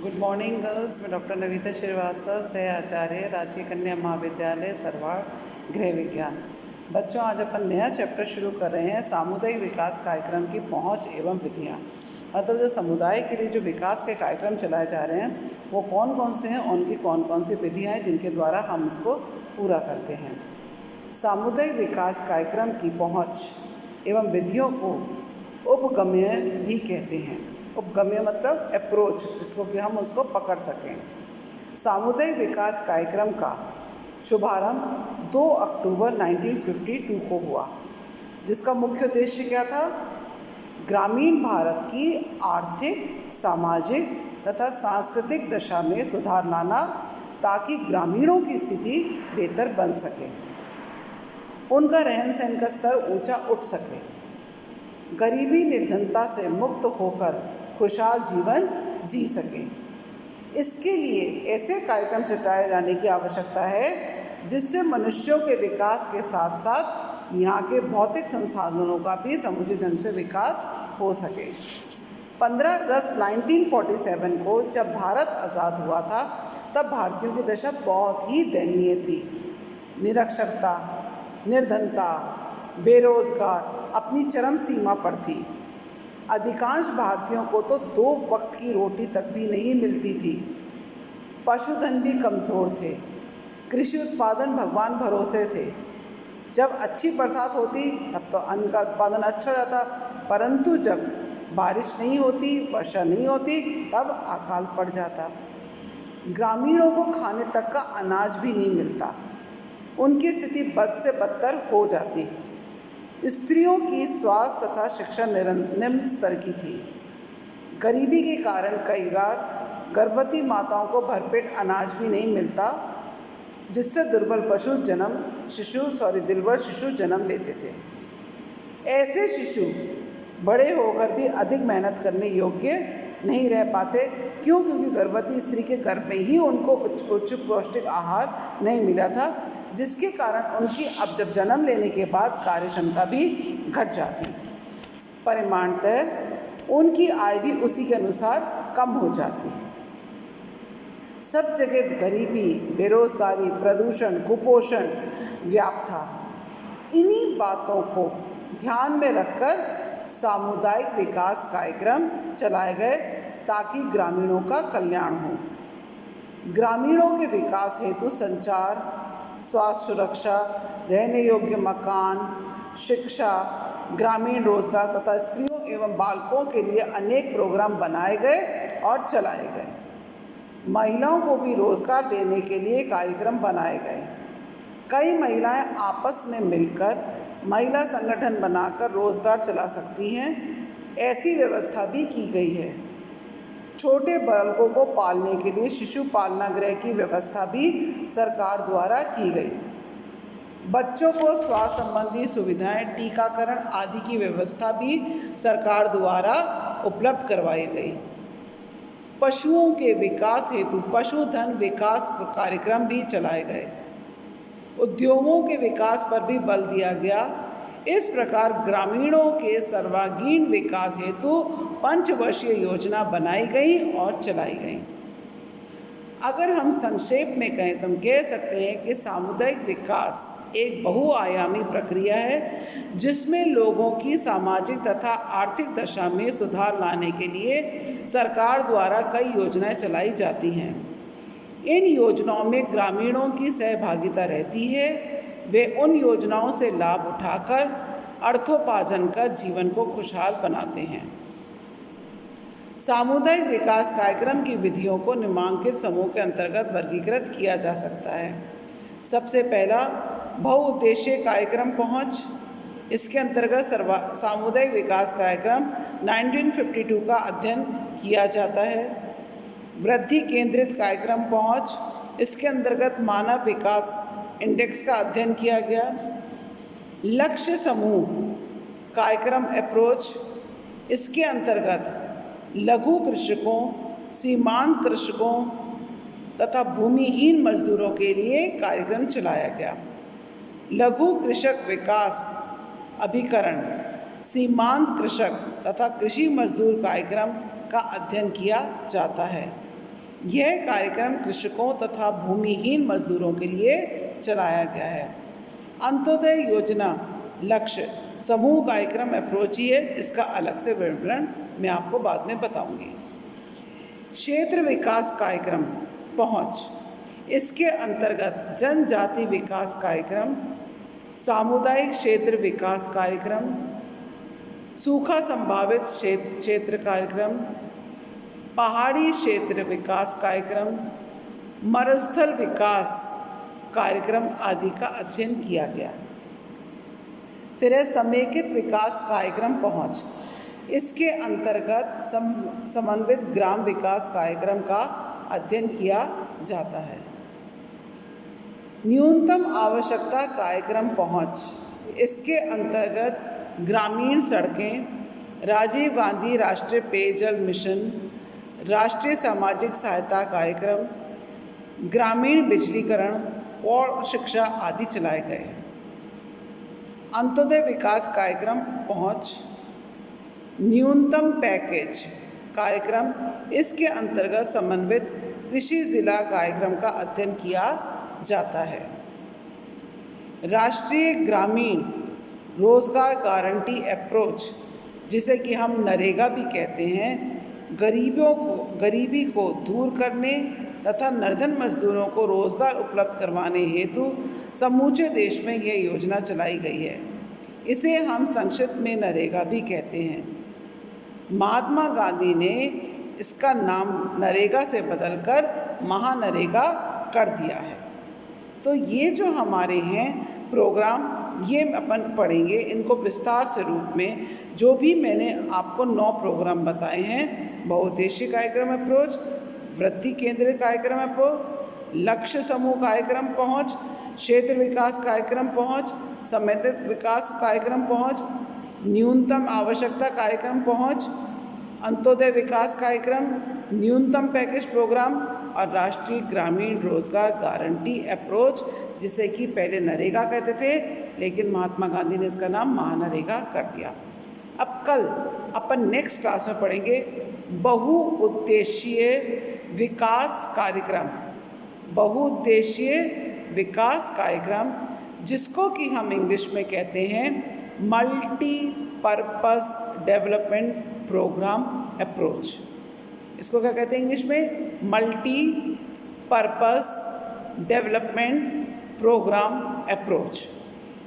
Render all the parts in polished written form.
Good morning girls. मैं doctor Navita Srivastava, सह आचार्य, राजकीय कन्या महाविद्यालय सरवाड़, गृह विज्ञान। बच्चों, आज अपन नया चैप्टर शुरू कर रहे हैं, सामुदायिक विकास कार्यक्रम की पहुंच एवं विधियां। मतलब जो समुदाय के लिए जो विकास के कार्यक्रम चलाए जा रहे हैं वो कौन कौन से हैं, उनकी कौन कौन सी विधियाँ हैं जिनके द्वारा हम उसको पूरा करते हैं। सामुदायिक विकास कार्यक्रम की पहुँच एवं विधियों को उपगम्य भी कहते हैं। उपगम्य मतलब अप्रोच, जिसको कि हम उसको पकड़ सकें। सामुदायिक विकास कार्यक्रम का शुभारंभ 2 अक्टूबर 1952 को हुआ, जिसका मुख्य उद्देश्य क्या था? ग्रामीण भारत की आर्थिक, सामाजिक तथा सांस्कृतिक दशा में सुधार लाना, ताकि ग्रामीणों की स्थिति बेहतर बन सके, उनका रहन सहन का स्तर ऊंचा उठ सके, गरीबी निर्धनता से मुक्त होकर खुशहाल जीवन जी सके। इसके लिए ऐसे कार्यक्रम चलाए जाने की आवश्यकता है जिससे मनुष्यों के विकास के साथ साथ यहाँ के भौतिक संसाधनों का भी समुचित ढंग से विकास हो सके। 15 अगस्त 1947 को जब भारत आज़ाद हुआ था, तब भारतीयों की दशा बहुत ही दयनीय थी। निरक्षरता, निर्धनता, बेरोजगार अपनी चरम सीमा पर थी। अधिकांश भारतीयों को तो 2 वक्त की रोटी तक भी नहीं मिलती थी। पशुधन भी कमज़ोर थे। कृषि उत्पादन भगवान भरोसे थे। जब अच्छी बरसात होती तब तो अन्न का उत्पादन अच्छा जाता, परंतु जब बारिश नहीं होती, वर्षा नहीं होती, तब अकाल पड़ जाता। ग्रामीणों को खाने तक का अनाज भी नहीं मिलता। उनकी स्थिति बद से बदतर हो जाती। स्त्रियों की स्वास्थ्य तथा शिक्षा निम्न स्तर की थी। गरीबी के कारण कई बार गर्भवती माताओं को भरपेट अनाज भी नहीं मिलता, जिससे दिलबर शिशु जन्म लेते थे। ऐसे शिशु बड़े होकर भी अधिक मेहनत करने योग्य नहीं रह पाते। क्योंकि गर्भवती स्त्री के गर्भ में ही उनको उच्च पौष्टिक आहार नहीं मिला था, जिसके कारण उनकी अब जब जन्म लेने के बाद कार्य क्षमता भी घट जाती। परिणामतः उनकी आय भी उसी के अनुसार कम हो जाती। सब जगह गरीबी, बेरोजगारी, प्रदूषण, कुपोषण व्याप्त था। इन्हीं बातों को ध्यान में रखकर सामुदायिक विकास कार्यक्रम चलाए गए, ताकि ग्रामीणों का कल्याण हो। ग्रामीणों के विकास हेतु संचार, स्वास्थ्य सुरक्षा, रहने योग्य मकान, शिक्षा, ग्रामीण रोजगार तथा स्त्रियों एवं बालकों के लिए अनेक प्रोग्राम बनाए गए और चलाए गए। महिलाओं को भी रोजगार देने के लिए कार्यक्रम बनाए गए। कई महिलाएं आपस में मिलकर महिला संगठन बनाकर रोजगार चला सकती हैं, ऐसी व्यवस्था भी की गई है। छोटे बालकों को पालने के लिए शिशु पालना गृह की व्यवस्था भी सरकार द्वारा की गई। बच्चों को स्वास्थ्य संबंधी सुविधाएं, टीकाकरण आदि की व्यवस्था भी सरकार द्वारा उपलब्ध करवाई गई। पशुओं के विकास हेतु पशुधन विकास कार्यक्रम भी चलाए गए। उद्योगों के विकास पर भी बल दिया गया। इस प्रकार ग्रामीणों के सर्वांगीण विकास हेतु 5 वर्षीय योजना बनाई गई और चलाई गई। अगर हम संक्षेप में कहें तो हम कह सकते हैं कि सामुदायिक विकास एक बहुआयामी प्रक्रिया है, जिसमें लोगों की सामाजिक तथा आर्थिक दशा में सुधार लाने के लिए सरकार द्वारा कई योजनाएं चलाई जाती हैं। इन योजनाओं में ग्रामीणों की सहभागिता रहती है। वे उन योजनाओं से लाभ उठाकर अर्थोपार्जन कर जीवन को खुशहाल बनाते हैं। सामुदायिक विकास कार्यक्रम की विधियों को निम्नलिखित समूह के अंतर्गत वर्गीकृत किया जा सकता है। सबसे पहला, बहुउद्देशीय कार्यक्रम पहुंच। इसके अंतर्गत सामुदायिक विकास कार्यक्रम 1952 का अध्ययन किया जाता है। वृद्धि केंद्रित कार्यक्रम पहुंच। इसके अंतर्गत मानव विकास इंडेक्स का अध्ययन किया गया। लक्ष्य समूह कार्यक्रम अप्रोच। इसके अंतर्गत लघु कृषकों, सीमांत कृषकों तथा भूमिहीन मजदूरों के लिए कार्यक्रम चलाया गया। लघु कृषक विकास अभिकरण, सीमांत कृषक तथा कृषि मजदूर कार्यक्रम का अध्ययन किया जाता है। यह कार्यक्रम कृषकों तथा भूमिहीन मजदूरों के लिए चलाया गया है। अंत्योदय योजना लक्ष्य समूह कार्यक्रम अप्रोच ही है, इसका अलग से विवरण मैं आपको बाद में बताऊंगी। क्षेत्र विकास कार्यक्रम पहुंच, इसके अंतर्गत जनजाति विकास कार्यक्रम, सामुदायिक क्षेत्र विकास कार्यक्रम, सूखा संभावित क्षेत्र कार्यक्रम, पहाड़ी क्षेत्र विकास कार्यक्रम, मरुस्थल विकास कार्यक्रम आदि का अध्ययन किया गया। फिर है समेकित विकास कार्यक्रम पहुंच, इसके अंतर्गत समन्वित ग्राम विकास कार्यक्रम का अध्ययन किया जाता है। न्यूनतम आवश्यकता कार्यक्रम पहुंच, इसके अंतर्गत ग्रामीण सड़कें, राजीव गांधी राष्ट्रीय पेयजल मिशन, राष्ट्रीय सामाजिक सहायता कार्यक्रम, ग्रामीण बिजलीकरण और शिक्षा आदि चलाए गए। अंत्योदय विकास कार्यक्रम पहुंच, न्यूनतम पैकेज कार्यक्रम, इसके अंतर्गत समन्वित कृषि जिला कार्यक्रम का अध्ययन किया जाता है। राष्ट्रीय ग्रामीण रोजगार गारंटी अप्रोच, जिसे कि हम नरेगा भी कहते हैं, गरीबी को दूर करने तथा निर्धन मजदूरों को रोजगार उपलब्ध करवाने हेतु समूचे देश में यह योजना चलाई गई है। इसे हम संक्षिप्त में नरेगा भी कहते हैं। महात्मा गांधी ने इसका नाम नरेगा से बदलकर महानरेगा कर दिया है। तो ये जो हमारे हैं प्रोग्राम, ये अपन पढ़ेंगे इनको विस्तार से रूप में। जो भी मैंने आपको 9 प्रोग्राम बताए हैं, बहुउद्देशीय कार्यक्रम अप्रोच, वृद्धि केंद्रित कार्यक्रम अप्रोच, लक्ष्य समूह कार्यक्रम पहुंच, क्षेत्र विकास कार्यक्रम पहुंच, समेकित विकास कार्यक्रम पहुंच, न्यूनतम आवश्यकता कार्यक्रम पहुंच, अंत्योदय विकास कार्यक्रम, न्यूनतम पैकेज प्रोग्राम और राष्ट्रीय ग्रामीण रोजगार गारंटी अप्रोच, जिसे कि पहले नरेगा कहते थे, लेकिन महात्मा गांधी ने इसका नाम महानरेगा कर दिया। अब कल अपन नेक्स्ट क्लास में पढ़ेंगे बहुउद्देशीय विकास कार्यक्रम, बहुउद्देशीय विकास कार्यक्रम, जिसको कि हम इंग्लिश में कहते हैं मल्टीपर्पस डेवलपमेंट प्रोग्राम अप्रोच। इसको क्या कहते हैं इंग्लिश में? Multipurpose development programme approach.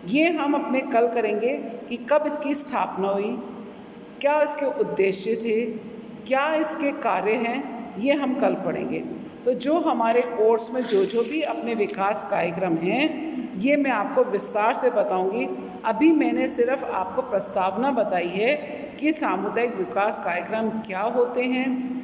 ये हम अपने कल करेंगे कि कब इसकी स्थापना हुई, क्या इसके उद्देश्य थे, क्या इसके कार्य हैं, ये हम कल पढ़ेंगे। तो जो हमारे कोर्स में जो भी अपने विकास कार्यक्रम हैं, ये मैं आपको विस्तार से बताऊंगी। अभी मैंने सिर्फ आपको प्रस्तावना बताई है कि सामुदायिक विकास कार्यक्रम क्या होते हैं,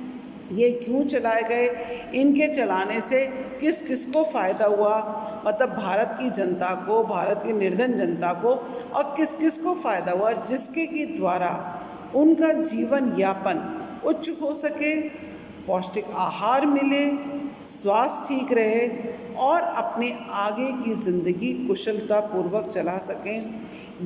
ये क्यों चलाए गए, इनके चलाने से किस किस को फ़ायदा हुआ, मतलब भारत की जनता को, भारत की निर्धन जनता को, और किस किस को फ़ायदा हुआ जिसके की द्वारा उनका जीवन यापन उच्च हो सके, पौष्टिक आहार मिले, स्वास्थ्य ठीक रहे और अपने आगे की ज़िंदगी कुशलतापूर्वक चला सकें।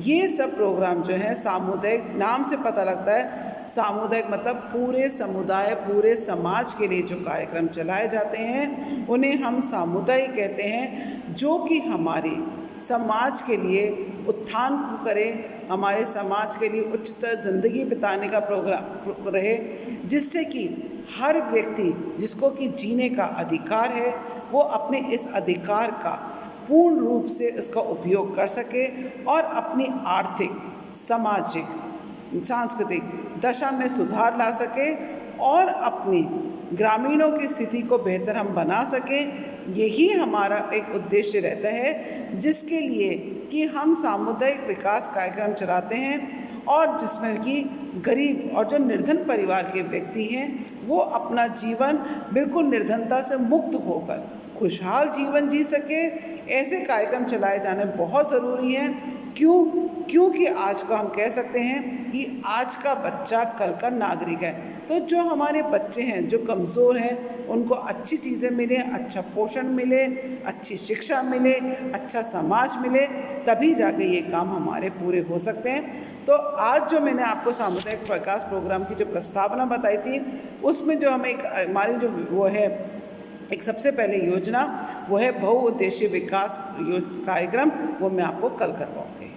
ये सब प्रोग्राम जो है सामुदायिक, नाम से पता लगता है सामुदायिक मतलब पूरे समुदाय, पूरे समाज के लिए जो कार्यक्रम चलाए जाते हैं उन्हें हम सामुदायिक कहते हैं, जो कि हमारे समाज के लिए उत्थान करें, हमारे समाज के लिए उच्चतर ज़िंदगी बिताने का प्रोग्राम रहे, जिससे कि हर व्यक्ति जिसको कि जीने का अधिकार है वो अपने इस अधिकार का पूर्ण रूप से इसका उपयोग कर सके और अपनी आर्थिक, सामाजिक, सांस्कृतिक दशा में सुधार ला सके और अपनी ग्रामीणों की स्थिति को बेहतर हम बना सकें। यही हमारा एक उद्देश्य रहता है, जिसके लिए कि हम सामुदायिक विकास कार्यक्रम चलाते हैं और जिसमें कि गरीब और जो निर्धन परिवार के व्यक्ति हैं वो अपना जीवन बिल्कुल निर्धनता से मुक्त होकर खुशहाल जीवन जी सके। ऐसे कार्यक्रम चलाए जाने बहुत ज़रूरी हैं। क्योंकि आज का हम कह सकते हैं कि आज का बच्चा कल का नागरिक है। तो जो हमारे बच्चे हैं जो कमज़ोर हैं उनको अच्छी चीज़ें मिले, अच्छा पोषण मिले, अच्छी शिक्षा मिले, अच्छा समाज मिले, तभी जाके ये काम हमारे पूरे हो सकते हैं। तो आज जो मैंने आपको सामुदायिक विकास प्रोग्राम की जो प्रस्तावना बताई थी, उसमें जो हमें हमारी जो वो है एक सबसे पहले योजना वो है बहुउद्देशीय विकास कार्यक्रम, वो मैं आपको कल करवाऊँगी।